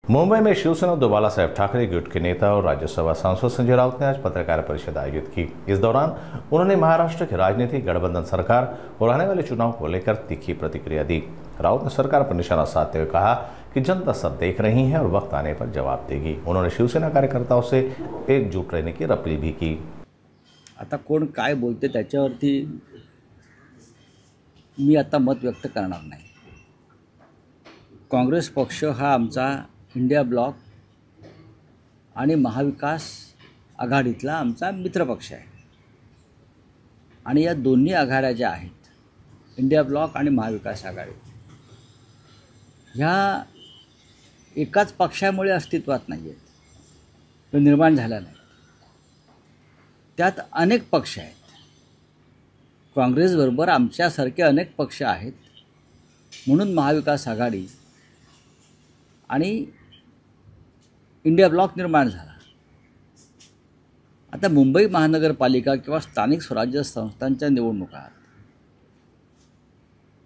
मुंबई में शिवसेना उद्धव बालासाहेब ठाकरे गुट के नेता और राज्यसभा सांसद संजय राउत ने आज पत्रकार परिषद आयोजित की। इस दौरान उन्होंने महाराष्ट्र की राजनीति, गठबंधन सरकार और आने वाले चुनाव को लेकर तीखी प्रतिक्रिया दी। राउत ने सरकार पर निशाना साधते हुए कहा कि जनता सब देख रही है और वक्त आने पर जवाब देगी। उन्होंने शिवसेना कार्यकर्ताओं से एकजुट रहने की अपील भी की। आता कोण काय बोलते त्याच्यावरती मी आता मत व्यक्त करणार नाही। काँग्रेस पक्ष हा आमचा इंडिया ब्लॉक आणि महाविकास आघाडीतला आमचा मित्रपक्ष आहे आणि या दोन्ही आघाड्या ज्या आहेत, इंडिया ब्लॉक आणि महाविकास आघाडी, ह्या एकाच पक्षामुळे अस्तित्वात नाही आहेत, निर्माण झाल्या नाहीत। त्यात अनेक पक्ष आहेत। काँग्रेसबरोबर आमच्यासारखे अनेक पक्ष आहेत, म्हणून महाविकास आघाडी आणि इंडिया ब्लॉक निर्माण झाला। आता मुंबई महानगरपालिका किंवा स्थानिक स्वराज्य संस्थांच्या निवडणुकात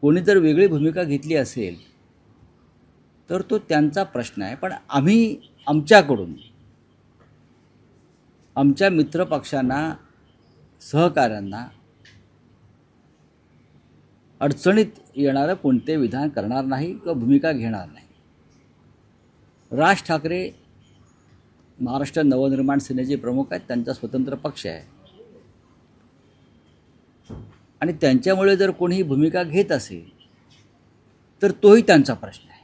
कोणी जर वेगळी भूमिका घेतली असेल तर तो त्यांचा प्रश्न आहे, पण आम्ही आमच्याकडून आमच्या मित्रपक्षांना, सहकाऱ्यांना अडचणीत येणारं कोणते विधान करणार नाही किंवा भूमिका घेणार नाही। राज ठाकरे महाराष्ट्र नवनिर्माण सेनेचे प्रमुख आहेत, त्यांचा स्वतंत्र पक्ष आहे आणि त्यांच्यामुळे जर कोणी भूमिका घेत असेल तर तोही त्यांचा प्रश्न आहे।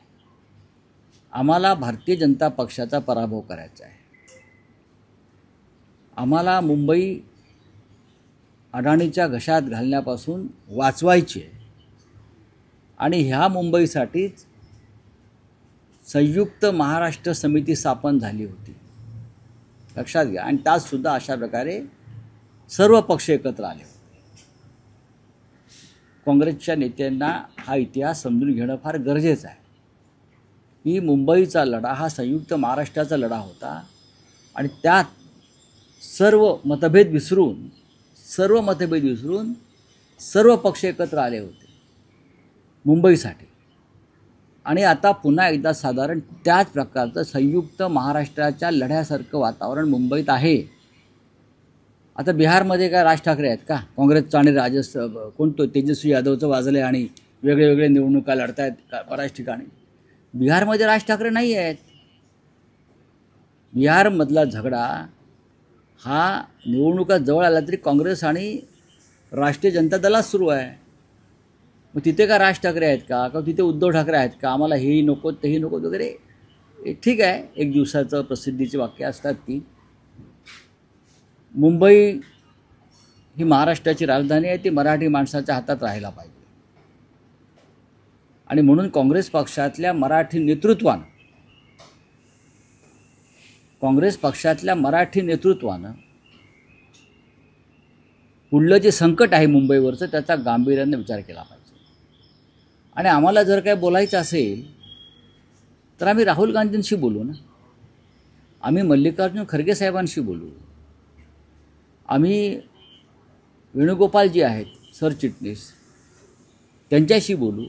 आम्हाला भारतीय जनता पक्षाचा पराभव करायचा आहे। आम्हाला मुंबई अडाणीच्या घशात घालण्यापासून वाचवायची आहे आणि ह्या मुंबईसाठीच संयुक्त महाराष्ट्र समिती स्थापन झाली होती, लक्षात घ्या। आणि त्यात सुद्धा अशा प्रकारे सर्व पक्ष एकत्र आले होते। काँग्रेसच्या नेत्यांना हा इतिहास समजून घेणं फार गरजेचं आहे की मुंबईचा लढा हा संयुक्त महाराष्ट्राचा लढा होता आणि त्यात सर्व मतभेद विसरून सर्व पक्ष एकत्र आले होते मुंबईसाठी। आणि आता पुन्हा एकदा साधारण त्याच प्रकारचं संयुक्त महाराष्ट्राच्या लढ्यासारखं वातावरण मुंबईत आहे। आता बिहारमध्ये काय राज ठाकरे आहेत का? काँग्रेसचं आणि कोणतं तेजस्वी यादवचं वाजले आणि वेगळे निवडणुका लढत आहेत बऱ्याच ठिकाणी। बिहारमध्ये राज ठाकरे नाही आहेत। बिहारमधला झगडा हा निवडणुका जवळ आला तरी काँग्रेस आणि राष्ट्रीय जनता दलात सुरू आहे। मग तिथे का राज ठाकरे आहेत का तिथे उद्धव ठाकरे आहेत का? आम्हाला हेही नको तेही नको वगैरे, ठीक आहे, एक दिवसाचं प्रसिद्धीची वाक्य असतात ती। मुंबई ही महाराष्ट्राची राजधानी आहे, ती मराठी माणसाच्या हातात राहायला पाहिजे आणि म्हणून काँग्रेस पक्षातल्या मराठी नेतृत्वानं पुढलं जे संकट आहे मुंबईवरचं त्याचा गांभीर्याने विचार केला पाहिजे। आणि आम्हाला जर काय बोलायचं असेल तर आम्ही राहुल गांधींशी बोलू ना, आम्ही मल्लिकार्जुन खरगे साहेबांशी बोलू, आम्ही वेणुगोपालजी आहेत सरचिटणीस त्यांच्याशी बोलू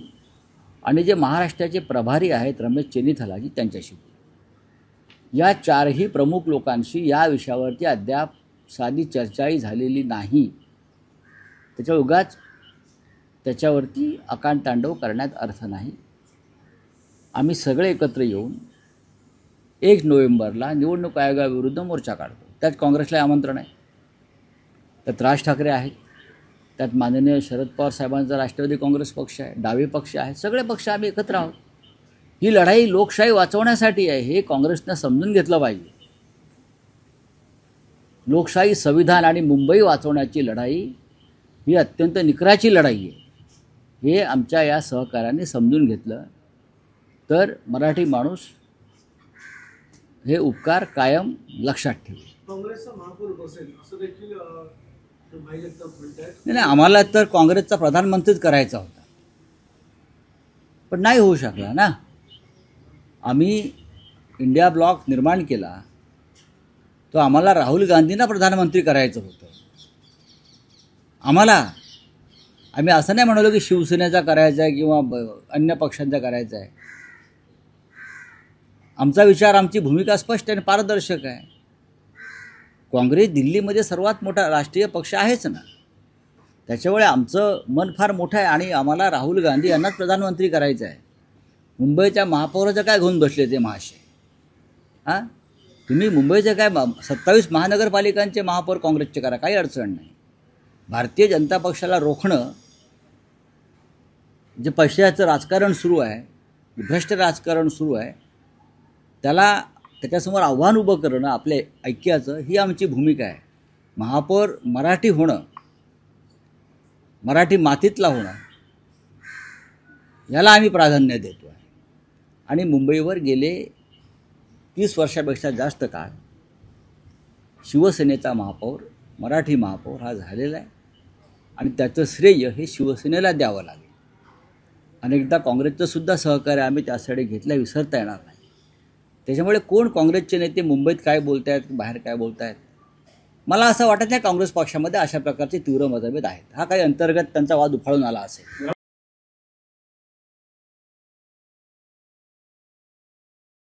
आणि जे महाराष्ट्राचे प्रभारी आहेत रमेश चेन्नीथलाजी त्यांच्याशी बोलू। या चारही प्रमुख लोकांशी या विषयावरती अद्याप साधी चर्चाही झालेली नाही, त्याच्या उगाच त्याच्यावरती आकांतांडव करण्यात अर्थ नाही। आम्ही सगळे एकत्र येऊन 1 नोव्हेंबरला निवडणूक आयोगाविरुद्ध मोर्चा काढतो। त्यात काँग्रेसला आमंत्रण आहे, त्यात राज ठाकरे आहेत, त्यात माननीय शरद पवार साहेबांचा राष्ट्रवादी काँग्रेस पक्ष आहे, डावे पक्ष आहेत, सगळे पक्ष आम्ही एकत्र आहोत। ही लढाई लोकशाही वाचवण्यासाठी आहे, हे काँग्रेसनं समजून घेतलं पाहिजे। लोकशाही, संविधान आणि मुंबई वाचवण्याची लढाई ही अत्यंत निकराची लढाई आहे, हे आमच्या या सहकाऱ्यांनी समजून घेतलं तर मराठी माणूस हे उपकार कायम लक्षात ठेवेल। काँग्रेसचा महापौर बसेल असं देखील नाही, आम्हाला तर काँग्रेसचा प्रधानमंत्रीच करायचा होता, पण नाही होऊ शकला ना। आम्ही इंडिया ब्लॉक निर्माण केला तो आम्हाला राहुल गांधींना प्रधानमंत्री करायचं होतं। आम्ही असं नाही म्हणालो की शिवसेनेचा करायचा आहे किंवा अन्य पक्षांचा करायचा आहे। आमचा विचार, आमची भूमिका स्पष्ट आणि पारदर्शक आहे. काँग्रेस दिल्लीमध्ये सर्वात मोठा राष्ट्रीय पक्ष आहेच ना, त्याच्यामुळे आमचं मन फार मोठं आहे आणि आम्हाला राहुल गांधी यांनाच प्रधानमंत्री करायचं आहे. मुंबईच्या महापौराचं काय घेऊन बसले ते महाशय? हां, तुम्ही मुंबईचं काय 27 महानगरपालिकांचे महापौर काँग्रेसचे करा, काही अडचण नाही. भारतीय जनता पक्षाला रोखणं, जे पैशाचं राजकारण सुरू आहे, भ्रष्ट राजकारण सुरू आहे, त्याच्यासमोर आव्हान उभं करणं आपल्या ऐक्याचं, ही आमची भूमिका आहे. महापौर मराठी होणं, मराठी मातीतला होणं, याला आम्ही प्राधान्य देतो आहे. आणि मुंबईवर गेले 30 वर्षापेक्षा जास्त काळ शिवसेनेचा महापौर, मराठी महापौर हा झालेला आहे आणि त्याचं श्रेय हे शिवसेनेला द्यावं लागेल. अनेकदा काँग्रेसचं सुद्धा सहकार्य आम्ही त्यासाठी घेतलं, विसरता येणार नाही. त्याच्यामुळे कोण काँग्रेसचे नेते मुंबईत काय बोलत आहेत, बाहेर काय बोलत आहेत, मला असं वाटत नाही काँग्रेस पक्षामध्ये अशा प्रकारचे तीव्र मतभेद आहेत. हा काही अंतर्गत त्यांचा वाद उफाळून आला असेल.